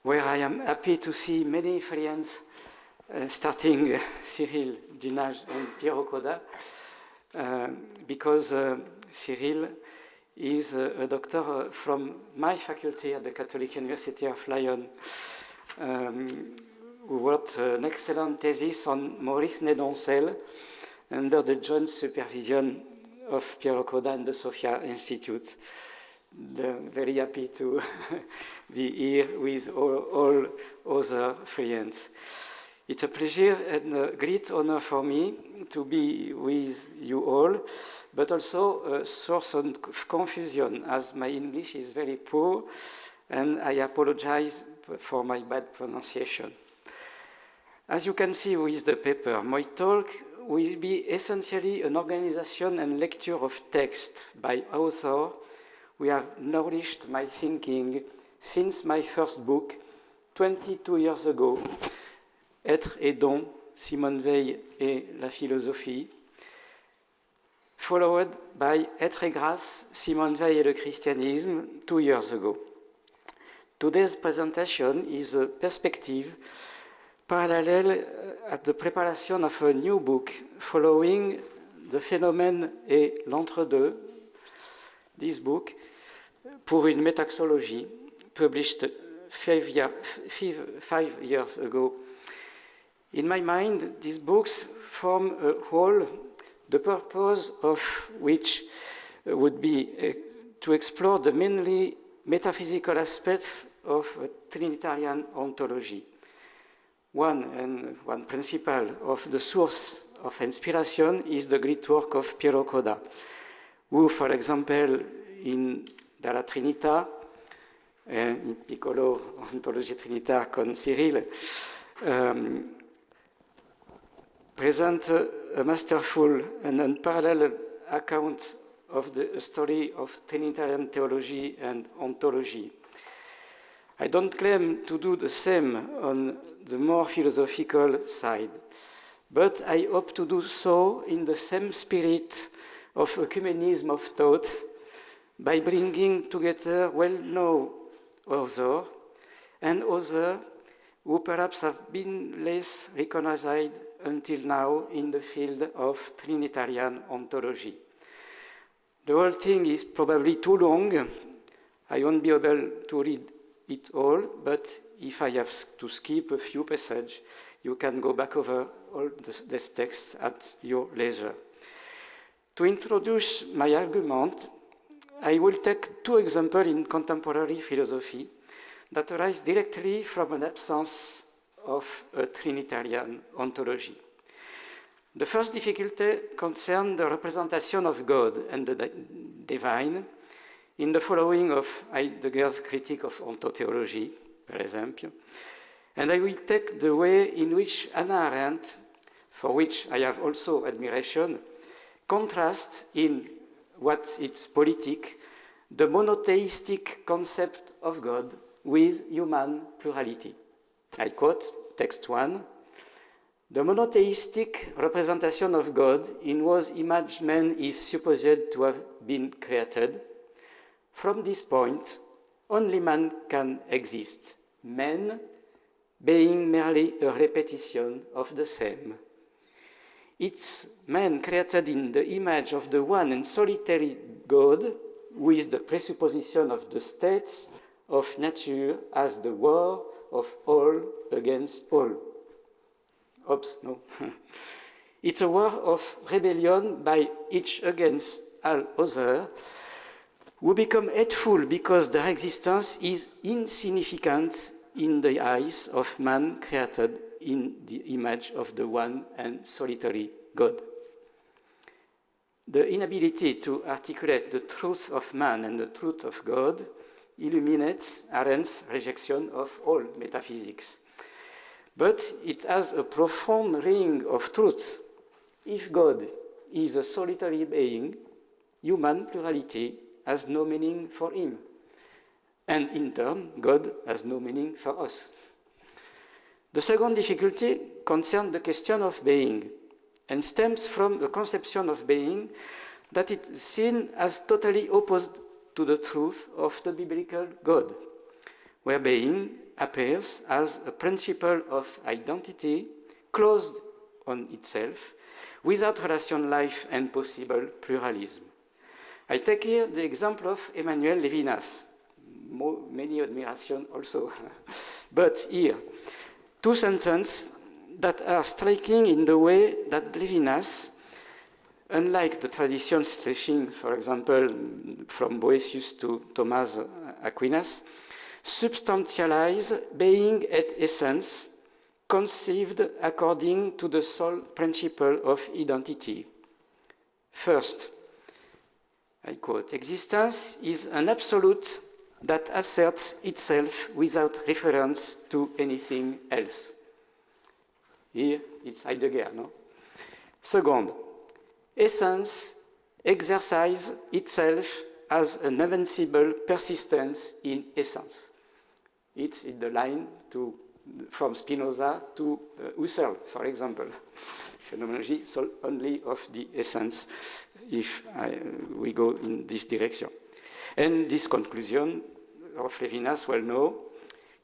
where I am happy to see many friends, starting Cyril Dunage and Piero Coda, because Cyril is a doctor from my faculty at the Catholic University of Lyon, who wrote an excellent thesis on Maurice Nédoncel under the joint supervision of Piero Coda and the Sophia Institute. Very happy to be here with all other friends. It's a pleasure and a great honor for me to be with you all, but also a source of confusion, as my English is very poor, and I apologize for my bad pronunciation. As you can see with the paper, my talk will be essentially an organization and lecture of text by author who have nourished my thinking since my first book, 22 years ago, Être et don, Simone Weil et la philosophie, followed by Être et grâce, Simone Weil et le christianisme, 2 years ago. Today's presentation is a perspective parallel at the preparation of a new book following The Phénomène et l'entre-deux, this book, pour une métaxologie, published 5 years ago. In my mind, these books form a whole, the purpose of which would be to explore the mainly metaphysical aspects of a Trinitarian ontology. One principle of the source of inspiration is the great work of Piero Coda, who, for example, in Dalla Trinità, in Piccolo Ontologia Trinità con Cyril, present a masterful and unparalleled account of the story of Trinitarian theology and ontology. I don't claim to do the same on the more philosophical side, but I hope to do so in the same spirit of ecumenism of thought by bringing together well-known authors and others who perhaps have been less recognized until now in the field of Trinitarian ontology. The whole thing is probably too long. I won't be able to read it all, but if I have to skip a few passages, you can go back over all these texts at your leisure. To introduce my argument, I will take 2 examples in contemporary philosophy that arise directly from an absence of a Trinitarian ontology. The first difficulty concerns the representation of God and the divine in the following of Heidegger's critique of ontotheology, for example. And I will take the way in which Hannah Arendt, for which I have also admiration, contrasts in what it's politic, the monotheistic concept of God with human plurality. I quote text 1, "The monotheistic representation of God in whose image man is supposed to have been created. From this point, only man can exist, man being merely a repetition of the same. It's man created in the image of the one and solitary God, with the presupposition of the states of nature as the war of all against all." Oops, no. It's a war of rebellion by each against all other, who become hateful because their existence is insignificant in the eyes of man created in the image of the one and solitary God. The inability to articulate the truth of man and the truth of God illuminates Arendt's rejection of all metaphysics. But it has a profound ring of truth. If God is a solitary being, human plurality has no meaning for him. And in turn, God has no meaning for us. The second difficulty concerns the question of being and stems from the conception of being that it's seen as totally opposed to the truth of the biblical God. where being appears as a principle of identity closed on itself, without relation, life, and possible pluralism. I take here the example of Emmanuel Levinas, many admiration also. But here, two sentences that are striking in the way that Levinas, unlike the tradition stretching, for example, from Boëthius to Thomas Aquinas, substantialize being at essence, conceived according to the sole principle of identity. First, I quote, "Existence is an absolute that asserts itself without reference to anything else." Here, it's Heidegger, no? Second, essence exercises itself as an invincible persistence in essence. It's in the line from Spinoza to Husserl, for example. Phenomenology is only of the essence if we go in this direction. And this conclusion of Levinas, well known,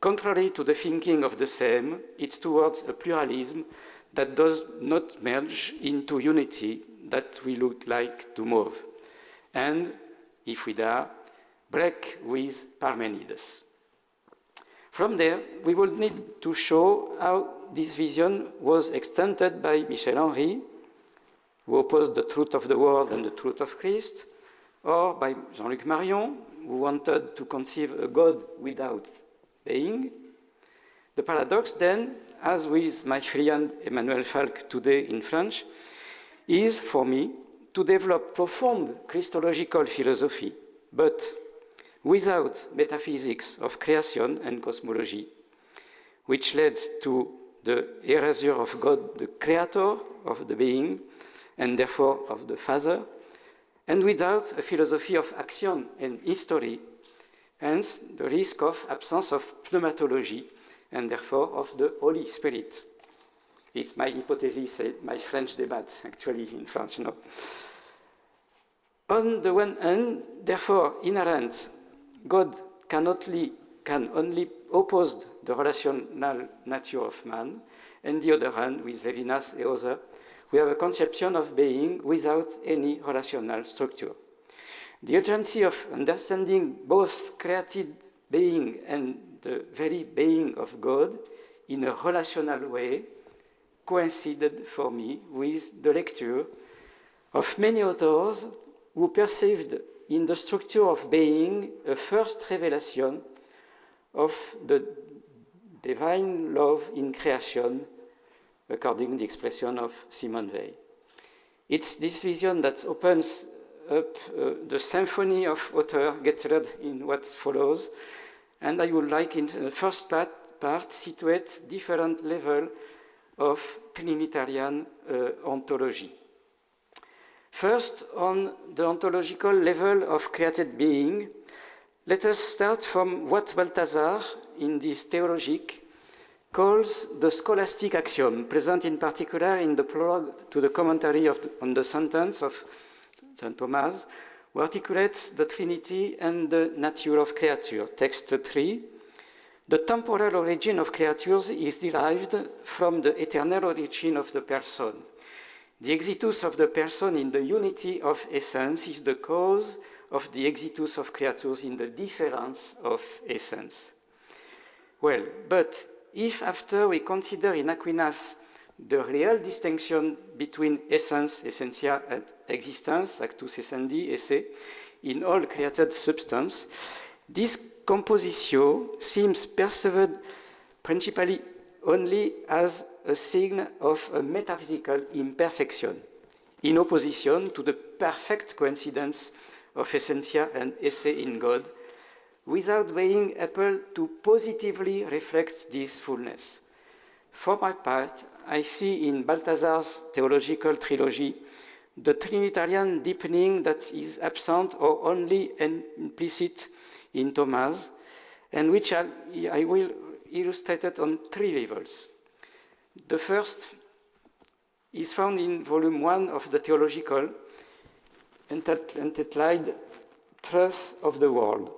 contrary to the thinking of the same, it's towards a pluralism that does not merge into unity that we would like to move. And, if we dare, break with Parmenides. From there, we will need to show how this vision was extended by Michel Henry, who opposed the truth of the world and the truth of Christ, or by Jean-Luc Marion, who wanted to conceive a God without being. The paradox then, as with my friend Emmanuel Falk today in French, is for me to develop profound Christological philosophy, but without metaphysics of creation and cosmology, which led to the erasure of God, the creator of the being, and therefore of the Father, and without a philosophy of action and history, hence the risk of absence of pneumatology, and therefore of the Holy Spirit. It's my hypothesis, my French debate, actually, in France, no? On the one hand, therefore, inherent, God can only oppose the relational nature of man, and the other hand, with Levinas and others, we have a conception of being without any relational structure. The urgency of understanding both created being and the very being of God in a relational way coincided for me with the lecture of many authors who perceived in the structure of being a first revelation of the divine love in creation, according to the expression of Simone Weil. It's this vision that opens up the symphony of author gathered in what follows, and I would like in the first part situate different levels of Trinitarian ontology. First, on the ontological level of created being, let us start from what Balthasar, in this Theologique, calls the scholastic axiom, present in particular in the prologue to the commentary on the sentence of St. Thomas, who articulates the Trinity and the nature of creature. Text 3, the temporal origin of creatures is derived from the eternal origin of the person. The exitus of the person in the unity of essence is the cause of the exitus of creatures in the difference of essence. Well, but if after we consider in Aquinas the real distinction between essence, essentia, and existence, actus essendi, esse, in all created substance, this compositio seems perceived principally only as a sign of a metaphysical imperfection, in opposition to the perfect coincidence of essentia and esse in God, without being able to positively reflect this fullness. For my part, I see in Balthasar's theological trilogy the Trinitarian deepening that is absent or only implicit in Thomas, and which I will illustrate it on 3 levels. The first is found in volume 1 of the Theological, entitled Truth of the World.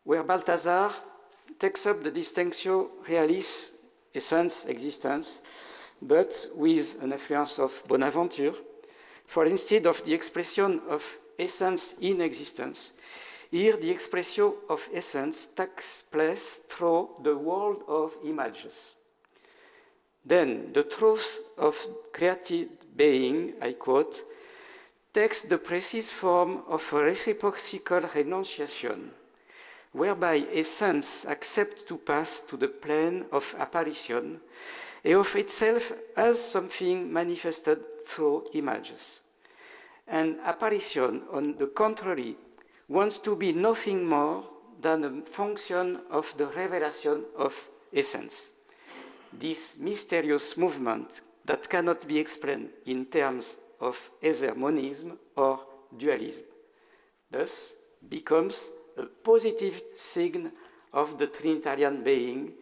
where Balthasar takes up the distinctio realis, essence, existence, but with an influence of Bonaventure, for instead of the expression of essence in existence, here the expression of essence takes place through the world of images. Then the truth of created being, I quote, takes the precise form of a reciprocal renunciation, whereby essence accepts to pass to the plane of apparition and of itself as something manifested through images. And apparition, on the contrary, wants to be nothing more than a function of the revelation of essence. This mysterious movement that cannot be explained in terms of either monism or dualism, thus becomes a positive sign of the Trinitarian being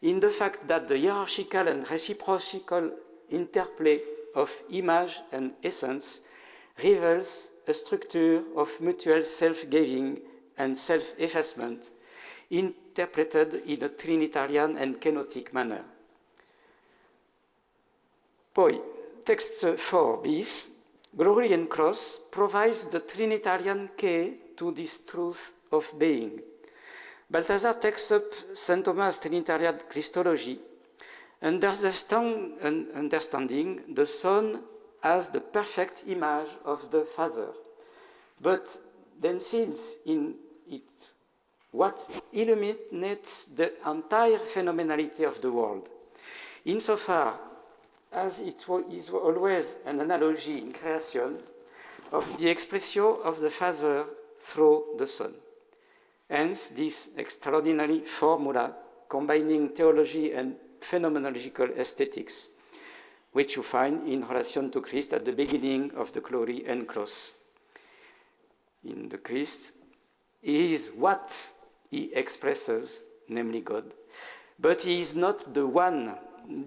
in the fact that the hierarchical and reciprocal interplay of image and essence reveals a structure of mutual self-giving and self-effacement interpreted in a Trinitarian and kenotic manner. Poi, text 4 bis, Glory and Cross provides the Trinitarian key to this truth of being. Balthasar takes up St. Thomas' Trinitarian Christology, understanding the Son as the perfect image of the Father, but then sees in it what illuminates the entire phenomenality of the world, insofar as it is always an analogy in creation of the expression of the Father through the Son. Hence, this extraordinary formula combining theology and phenomenological aesthetics, which you find in relation to Christ at the beginning of the Glory and Cross. In the Christ, he is what he expresses, namely God, but he is not the one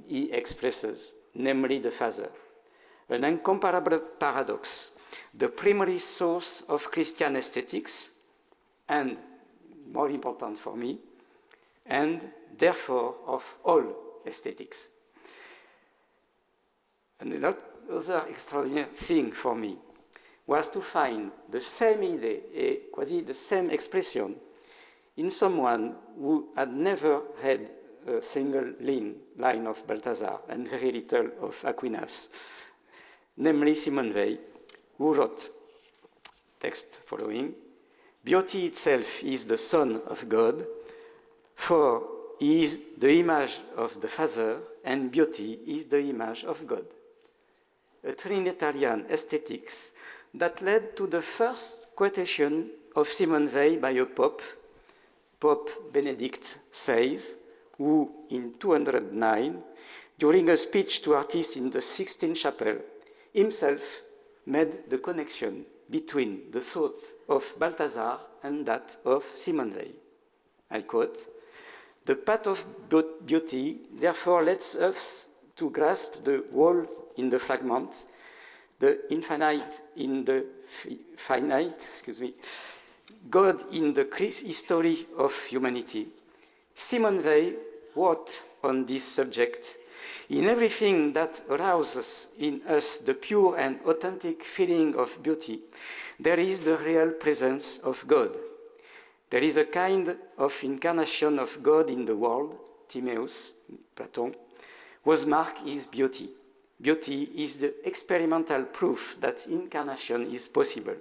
he expresses, namely the Father. An incomparable paradox, the primary source of Christian aesthetics, and, more important for me, and therefore of all aesthetics. Another extraordinary thing for me was to find the same idea, quasi the same expression, in someone who had never read a single line of Balthasar and very little of Aquinas, namely Simone Weil, who wrote, text following, "Beauty itself is the Son of God, for he is the image of the Father, and beauty is the image of God." A Trinitarian aesthetics that led to the first quotation of Simone Weil by a Pope, Pope Benedict XVI, who in 209, during a speech to artists in the Sixtine Chapel, himself made the connection between the thought of Balthasar and that of Simone Weil. I quote, "The path of beauty therefore lets us to grasp the whole in the fragment, the infinite in the finite, God in the history of humanity." Simone Weil wrote on this subject, "In everything that arouses in us the pure and authentic feeling of beauty, there is the real presence of God. There is a kind of incarnation of God in the world," Timaeus, Platon, "whose mark is beauty. Beauty is the experimental proof that incarnation is possible.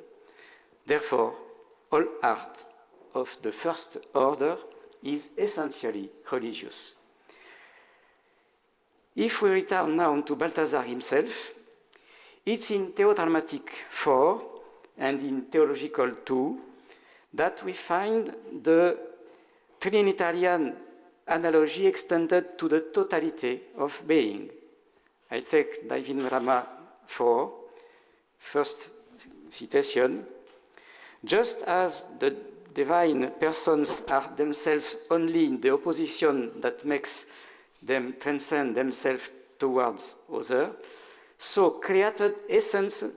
Therefore, all art of the first order is essentially religious." If we return now to Balthasar himself, it's in Theodramatic 4 and in Theological 2 that we find the Trinitarian analogy extended to the totality of being. I take Divine Drama 4, first citation. "Just as the divine persons are themselves only in the opposition that makes them transcend themselves towards others, so created essences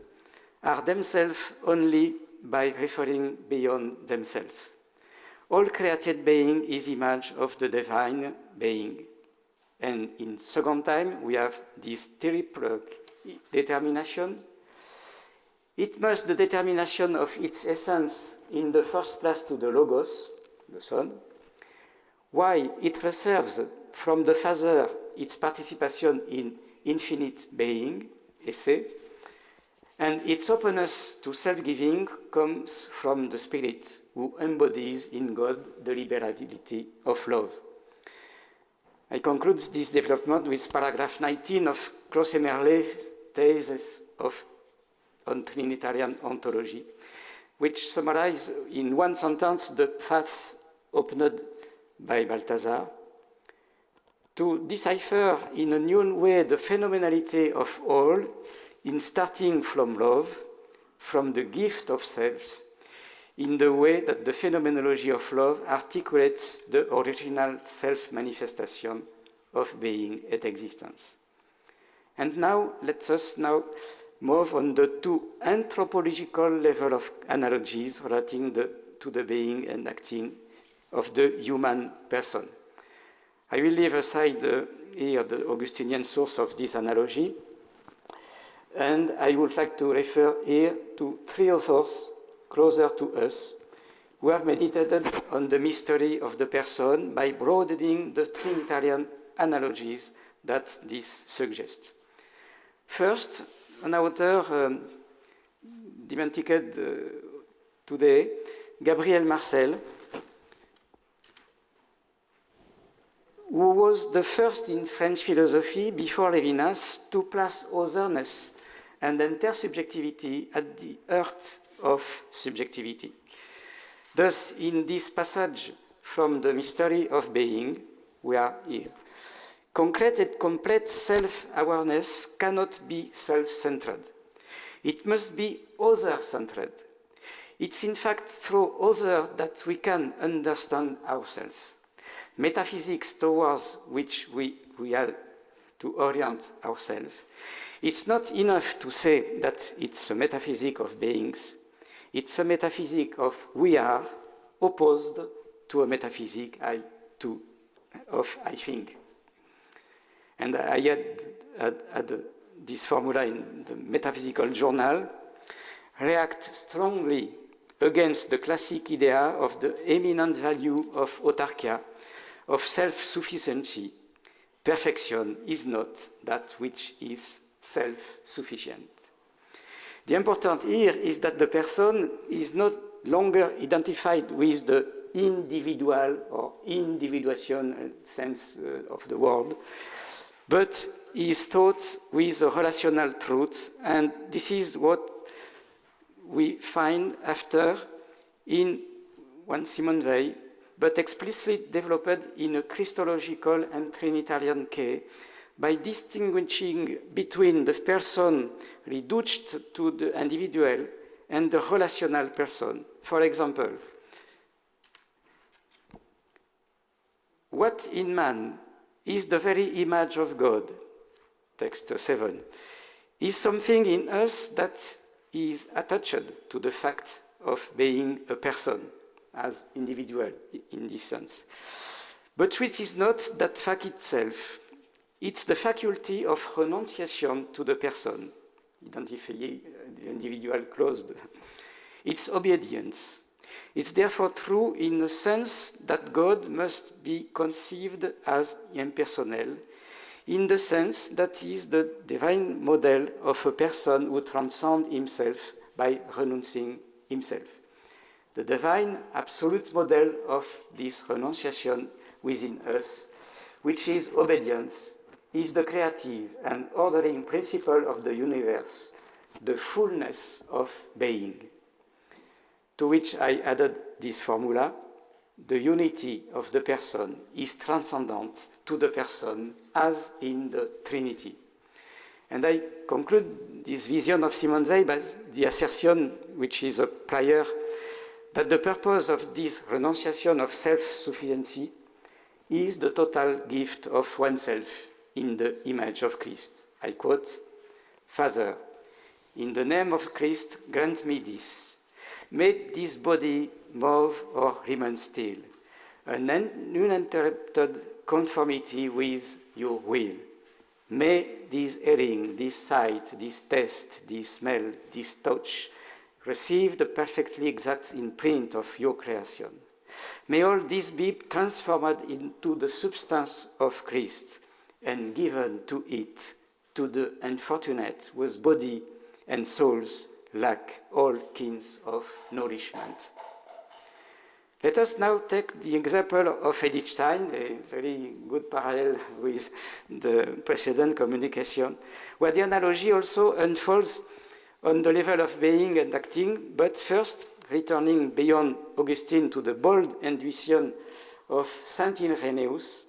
are themselves only by referring beyond themselves. All created being is image of the divine being. And in second time, we have this triple determination. It must the determination of its essence in the first place to the Logos, the Son. Why? It reserves from the Father its participation in infinite being, esse, and its openness to self-giving comes from the Spirit, who embodies in God the liberality of love. I conclude this development with paragraph 19 of Cros-et-Merlet's thesis on Trinitarian ontology, which summarizes in one sentence the path opened by Balthasar to decipher in a new way the phenomenality of all in starting from love, from the gift of self, in the way that the phenomenology of love articulates the original self-manifestation of being and existence. And now, let us now move on the two anthropological level of analogies relating to the being and acting of the human person. I will leave aside here the Augustinian source of this analogy, and I would like to refer here to three authors closer to us who have meditated on the mystery of the person by broadening the Trinitarian analogies that this suggests. First, an author demented today, Gabriel Marcel, who was the first in French philosophy before Levinas to place otherness and intersubjectivity at the heart of subjectivity. Thus, in this passage from the mystery of being, we are here. Concrete and complete self-awareness cannot be self-centered. It must be other-centered. It's in fact through other that we can understand ourselves. Metaphysics towards which we are to orient ourselves. It's not enough to say that it's a metaphysic of beings. It's a metaphysic of we are opposed to a metaphysic of I think. And I had this formula in the Metaphysical Journal, react strongly against the classic idea of the eminent value of autarkia, of self-sufficiency. Perfection is not that which is self-sufficient. The important here is that the person is not longer identified with the individual or individuation sense of the word, but is thought with a relational truth, and this is what we find after in one Simone Weil, but explicitly developed in a Christological and Trinitarian case by distinguishing between the person reduced to the individual and the relational person. For example, what in man is the very image of God, text 7, is something in us that is attached to the fact of being a person, as individual in this sense. But which is not that fact itself. It's the faculty of renunciation to the person, identifying the individual closed. It's obedience. It's therefore true in the sense that God must be conceived as impersonal, in the sense that he is the divine model of a person who transcends himself by renouncing himself. The divine absolute model of this renunciation within us, which is obedience, is the creative and ordering principle of the universe, the fullness of being. To which I added this formula: the unity of the person is transcendent to the person as in the Trinity. And I conclude this vision of Simone Weil by the assertion, which is a prior, that the purpose of this renunciation of self-sufficiency is the total gift of oneself in the image of Christ. I quote, "Father, in the name of Christ, grant me this. May this body move or remain still, an uninterrupted conformity with your will. May this hearing, this sight, this taste, this smell, this touch receive the perfectly exact imprint of your creation. May all this be transformed into the substance of Christ and given to it, to the unfortunate whose body and souls lack all kinds of nourishment. Let us now take the example of Edith Stein, a very good parallel with the precedent communication, where the analogy also unfolds on the level of being and acting, but first returning beyond Augustine to the bold intuition of Saint Irenaeus,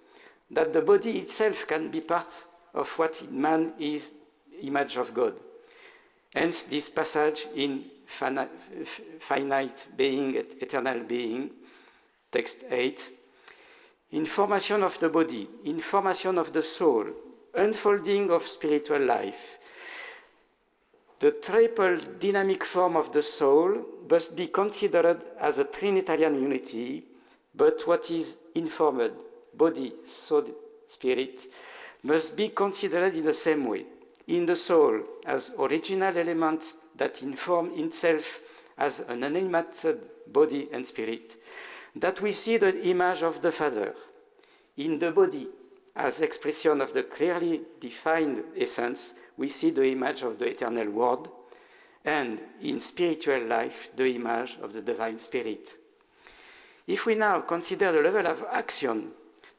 that the body itself can be part of what in man is image of God. Hence this passage in finite being and eternal being, text 8, information of the body, information of the soul, unfolding of spiritual life. The triple dynamic form of the soul must be considered as a Trinitarian unity, but what is informed, body, soul, spirit, must be considered in the same way. In the soul, as original element that informs itself as an animated body and spirit, that we see the image of the Father. In the body, as expression of the clearly defined essence, we see the image of the eternal Word, and in spiritual life, the image of the Divine Spirit. If we now consider the level of action,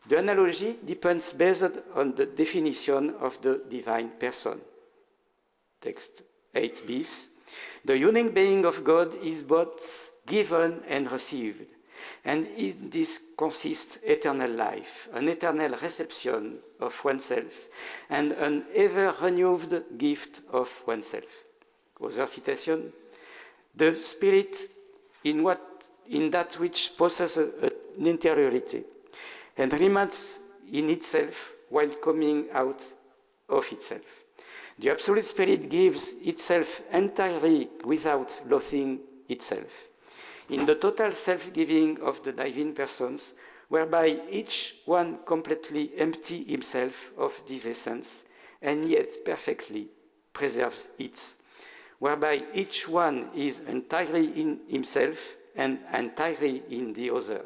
the analogy depends based on the definition of the divine person. Text 8 bis. The unique being of God is both given and received, and in this consists eternal life, an eternal reception of oneself, and an ever-renewed gift of oneself. Other citation. The spirit in that which possesses an interiority, and remains in itself while coming out of itself. The Absolute Spirit gives itself entirely without loathing itself. In the total self-giving of the divine persons, whereby each one completely empties himself of this essence, and yet perfectly preserves it, whereby each one is entirely in himself and entirely in the other.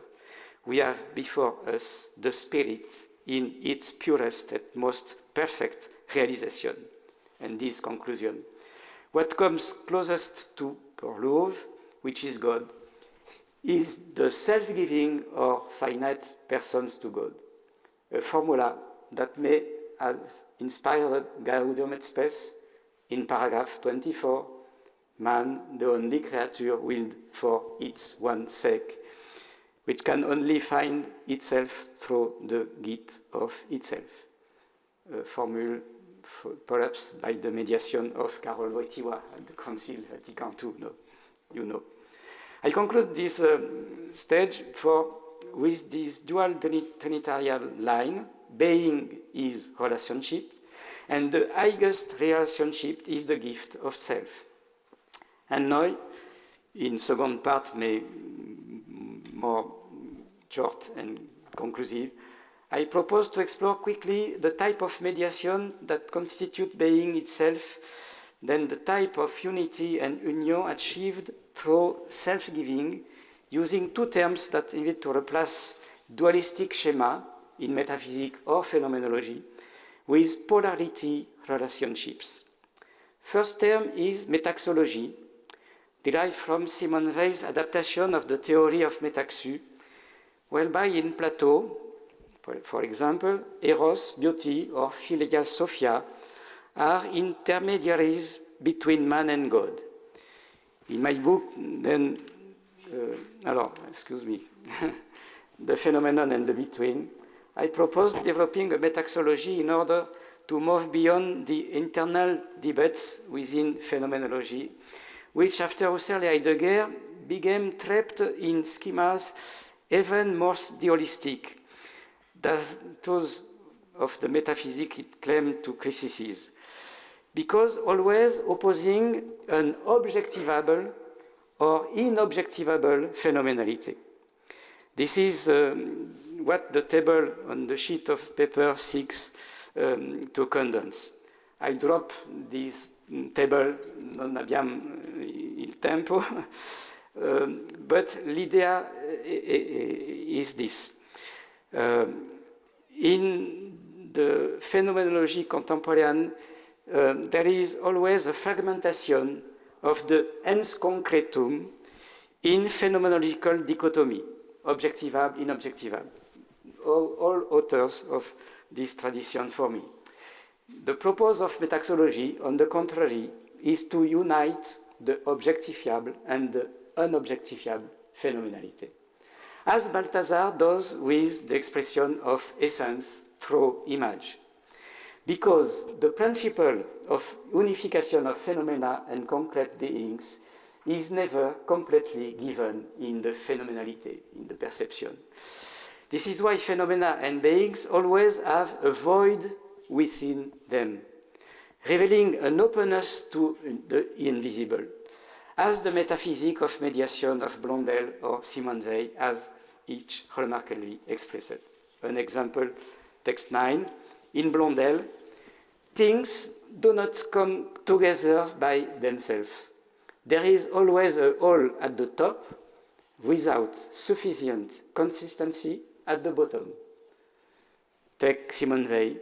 We have before us the Spirit in its purest and most perfect realization. And this conclusion. What comes closest to pure love, which is God, is the self-giving or finite persons to God, a formula that may have inspired Gaudium et Spes in paragraph 24, man, the only creature willed for its one sake, which can only find itself through the gift of itself. A formula perhaps by the mediation of Karol Wojtyła at the Council Vatican II, you know. I conclude this stage with this dual Trinitarian line. Being is relationship, and the highest relationship is the gift of self. And now, in second part, may more short and conclusive, I propose to explore quickly the type of mediation that constitute being itself, then the type of unity and union achieved through self-giving, using two terms that invite to replace dualistic schema in metaphysics or phenomenology with polarity relationships. First term is metaxology, derived from Simone Weil's adaptation of the theory of metaxu, whereby in Plato, for example, Eros, beauty, or Philia Sophia are intermediaries between man and God. In my book, then, The Phenomenon and the Between, I propose developing a metaxology in order to move beyond the internal debates within phenomenology, which after Husserl and Heidegger became trapped in schemas even more dualistic than those of the metaphysics it claimed to criticize, because always opposing an objectivable or inobjectivable phenomenality. This is what the table on the sheet of paper seeks to condense. I drop this table, non abbiamo il tempo, but l'idea is this. In the phenomenology contemporary, there is always a fragmentation of the ens concretum in phenomenological dichotomy, objectivable, inobjectivable. All authors of this tradition for me. The purpose of metaxology, on the contrary, is to unite the objectifiable and the unobjectifiable phenomenality, as Balthasar does with the expression of essence through image. Because the principle of unification of phenomena and concrete beings is never completely given in the phenomenality, in the perception. This is why phenomena and beings always have a void within them, revealing an openness to the invisible, as the metaphysic of mediation of Blondel or Simone Weil has each remarkably expressed. An example, text 9, in Blondel, things do not come together by themselves. There is always a whole at the top without sufficient consistency at the bottom. Take Simone Weil.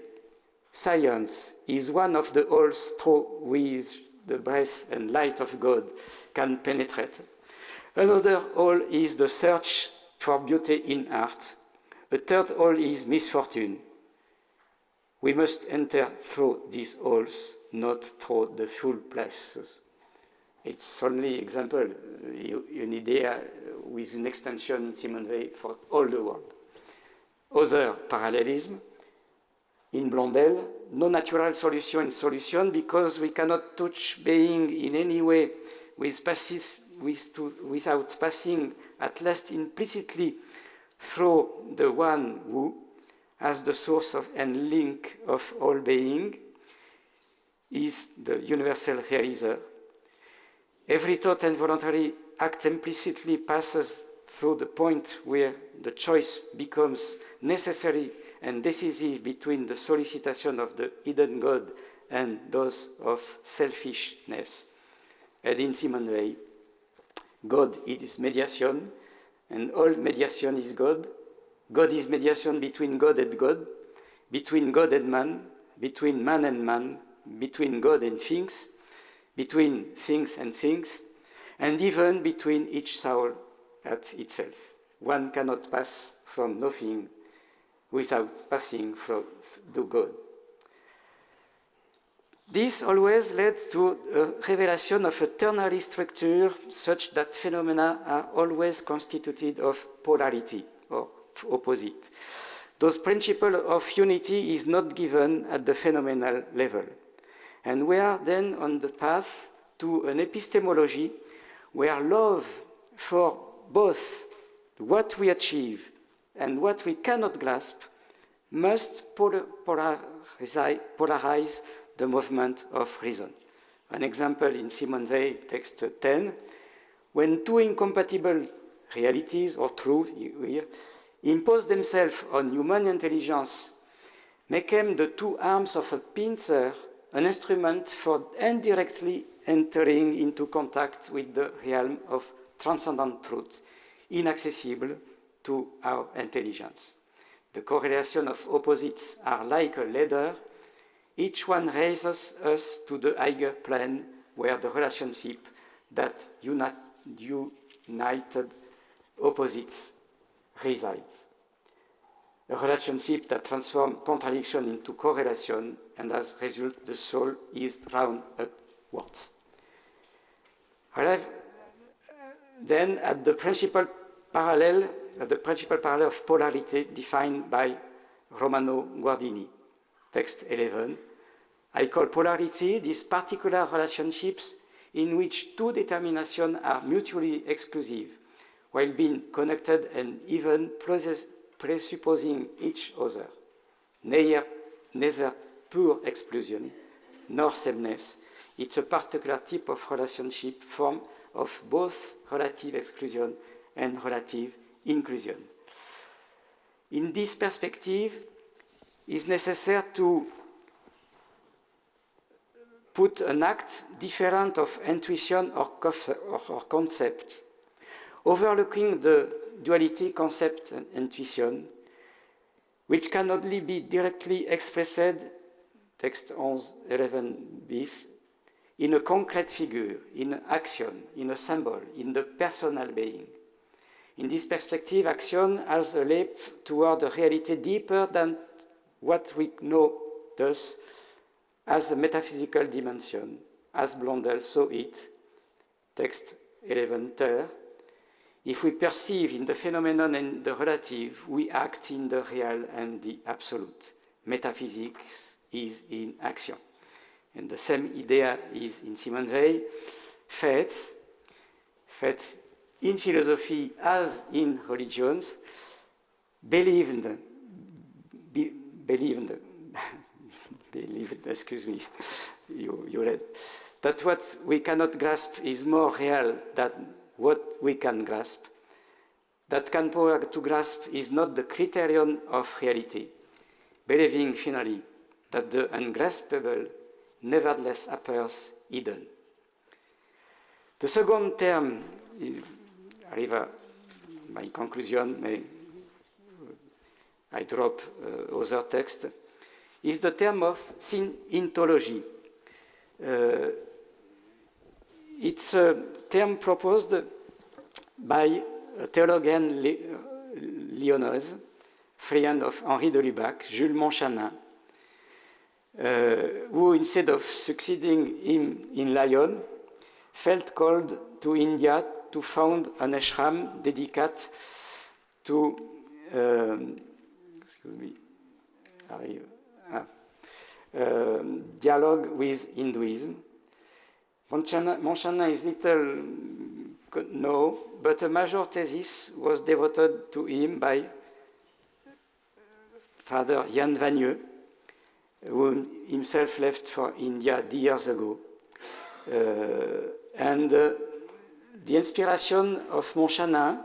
Science is one of the holes through which the breath and light of God can penetrate. Another hole is the search for beauty in art. A third hole is misfortune. We must enter through these holes, not through the full places. It's only example, an idea with an extension in Simone Weil for all the world. Other parallelism, in Blondel, no natural solution is solution because we cannot touch being in any way without passing at least implicitly through the one who, as the source of and link of all being, is the universal realizer. Every thought and voluntary act implicitly passes through the point where the choice becomes necessary and decisive between the solicitation of the hidden God and those of selfishness. And in Simone Weil, God is mediation, and all mediation is God. God is mediation between God and God, between God and man, between man and man, between God and things, between things and even between each soul at itself. One cannot pass from nothing without passing from the God. This always leads to a revelation of a ternary structure such that phenomena are always constituted of polarity or opposite. Those principles of unity is not given at the phenomenal level. And we are then on the path to an epistemology where love for both what we achieve and what we cannot grasp must polarize the movement of reason. An example in Simone Weil, text 10, when two incompatible realities or truths impose themselves on human intelligence, make them the two arms of a pincer, an instrument for indirectly entering into contact with the realm of transcendent truth, inaccessible to our intelligence. The correlation of opposites are like a ladder. Each one raises us to the higher plane where the relationship that united opposites resides. A relationship that transforms contradiction into correlation, and as a result, the soul is drawn upwards. Then, at the principal parallel of polarity defined by Romano Guardini, text 11, I call polarity these particular relationships in which two determinations are mutually exclusive, while being connected and even presupposing each other. Neither pure exclusion nor sameness. It's a particular type of relationship formed of both relative exclusion and relative inclusion. In this perspective, it is necessary to put an act different of intuition or concept, overlooking the duality concept and intuition, which can only be directly expressed, text 11 bis, in a concrete figure, in action, in a symbol, in the personal being. In this perspective, action has a leap toward a reality deeper than what we know, thus, as a metaphysical dimension, as Blondel saw it, text 11 ter. If we perceive in the phenomenon and the relative, we act in the real and the absolute. Metaphysics is in action. And the same idea is in Simone Weil. Faith in philosophy as in religions, believed, excuse me, you read, that what we cannot grasp is more real than what we can grasp. That can power to grasp is not the criterion of reality, believing finally that the ungraspable nevertheless appears hidden. The second term, arrive à my conclusion, I drop other text, is the term of synthology. It's a term proposed by a theologian lyonnaise, friend of Henri de Lubac, Jules Montchanin, who, instead of succeeding him in Lyon, felt called to India to found an ashram dedicated to, dialogue with Hinduism. Montchanin is little known, but a major thesis was devoted to him by Father Yann Vagneux, who himself left for India years ago. The inspiration of Montchanin,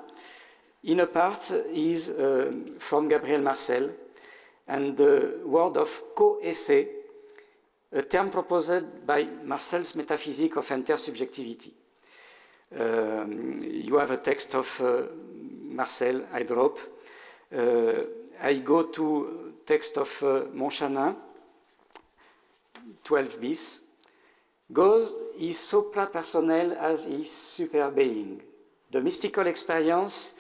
in a part, is from Gabriel Marcel, and the word of co-essay, a term proposed by Marcel's metaphysics of intersubjectivity. You have a text of Marcel, I drop. I go to text of Montchanin, 12 bis. God is supra-personnel as his super-being. The mystical experience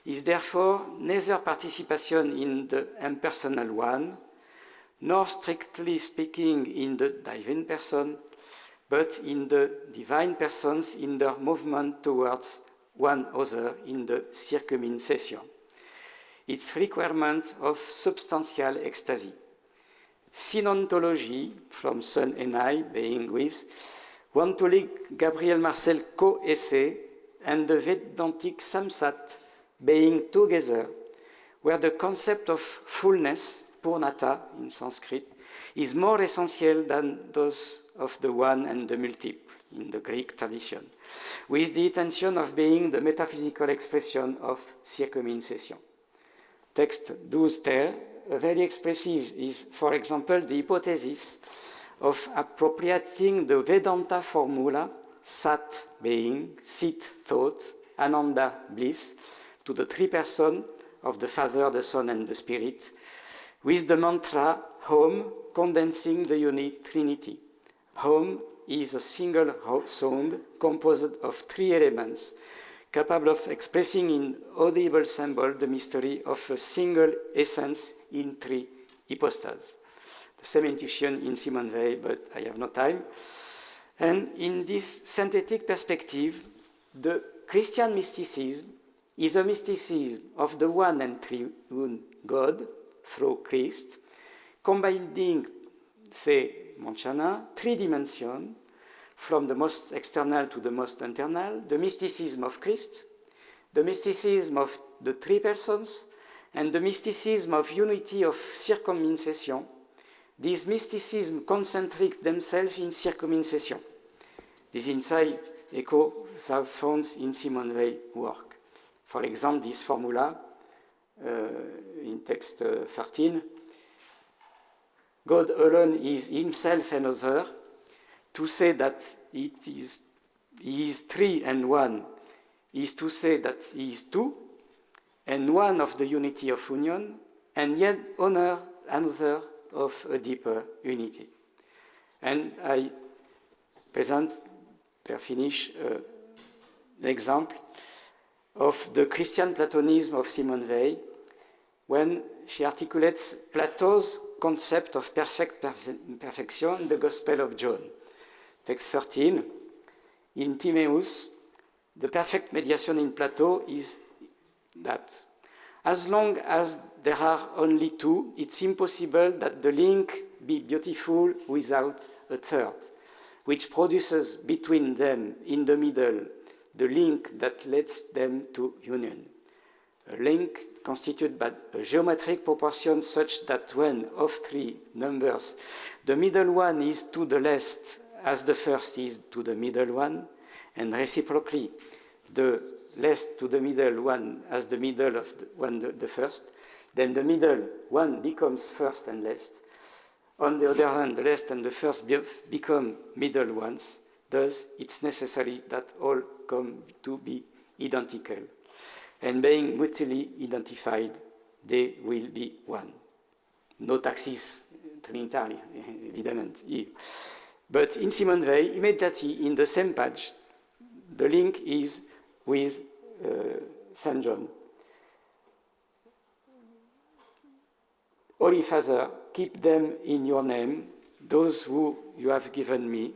is therefore neither participation in the impersonal one, nor strictly speaking in the divine person, but in the divine persons in their movement towards one another in the circumcision. Its requirement of substantial ecstasy. Synontology, from Sun and I, being with, want to link Gabriel Marcel co-essay and the Vedantic Samsat being together, where the concept of fullness, purnata in Sanskrit, is more essential than those of the one and the multiple in the Greek tradition, with the intention of being the metaphysical expression of circumcision. Text 12 ter, very expressive is, for example, the hypothesis of appropriating the Vedanta formula, Sat being, Sit thought, Ananda bliss, to the three persons of the Father, the Son, and the Spirit, with the mantra Home condensing the unit Trinity. Home is a single sound composed of three elements, capable of expressing in audible symbol the mystery of a single essence in three hypostases. The same intuition in Simone Weil, but I have no time. And in this synthetic perspective, the Christian mysticism is a mysticism of the one and triune God through Christ, combining, say Montchanin, three dimensions, from the most external to the most internal, the mysticism of Christ, the mysticism of the three persons, and the mysticism of unity of circumcision. These mysticisms concentrate themselves in circumcision. This insight echo those found in Simone Weil's work. For example, this formula in text 13, God alone is himself and other. To say that he is three and one is to say that he is two, and one of the unity of union, and yet honor another of a deeper unity. And I present, per finish, an example of the Christian Platonism of Simone Weil, when she articulates Plato's concept of perfection in the Gospel of John. Text 13, in Timaeus, the perfect mediation in Plato is that as long as there are only two, it's impossible that the link be beautiful without a third, which produces between them in the middle the link that leads them to union. A link constituted by a geometric proportion such that when of three numbers, the middle one is to the left as the first is to the middle one, and reciprocally, the left to the middle one as the middle of the first, then the middle one becomes first and last. On the other hand, the last and the first become middle ones. Thus, it's necessary that all come to be identical. And being mutually identified, they will be one. No taxis trinitarian, evident here. But in Simone Weil, immediately in the same page, the link is with St. John. Holy Father, keep them in your name, those who you have given me,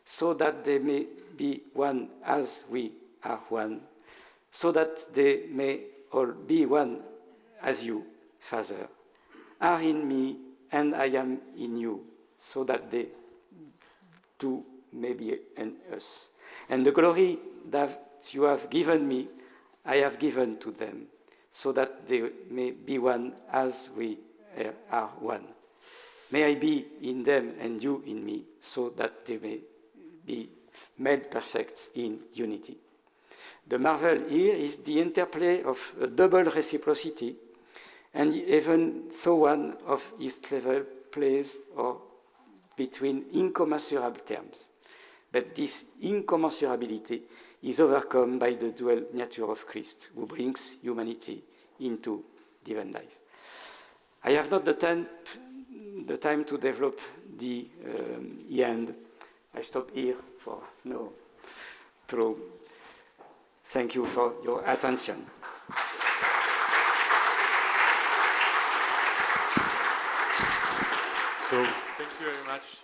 so that they may be one as we are one, so that they may all be one as you, Father, are in me and I am in you, so that they too may be in us. And the glory that you have given me, I have given to them, so that they may be one as we are one. May I be in them and you in me, so that they may be made perfect in unity. The marvel here is the interplay of a double reciprocity, and even though one of its level plays or between incommensurable terms. But this incommensurability is overcome by the dual nature of Christ, who brings humanity into divine life. I have not the time to develop the end. I stop here for no through. Thank you for your attention. So, thank you very much.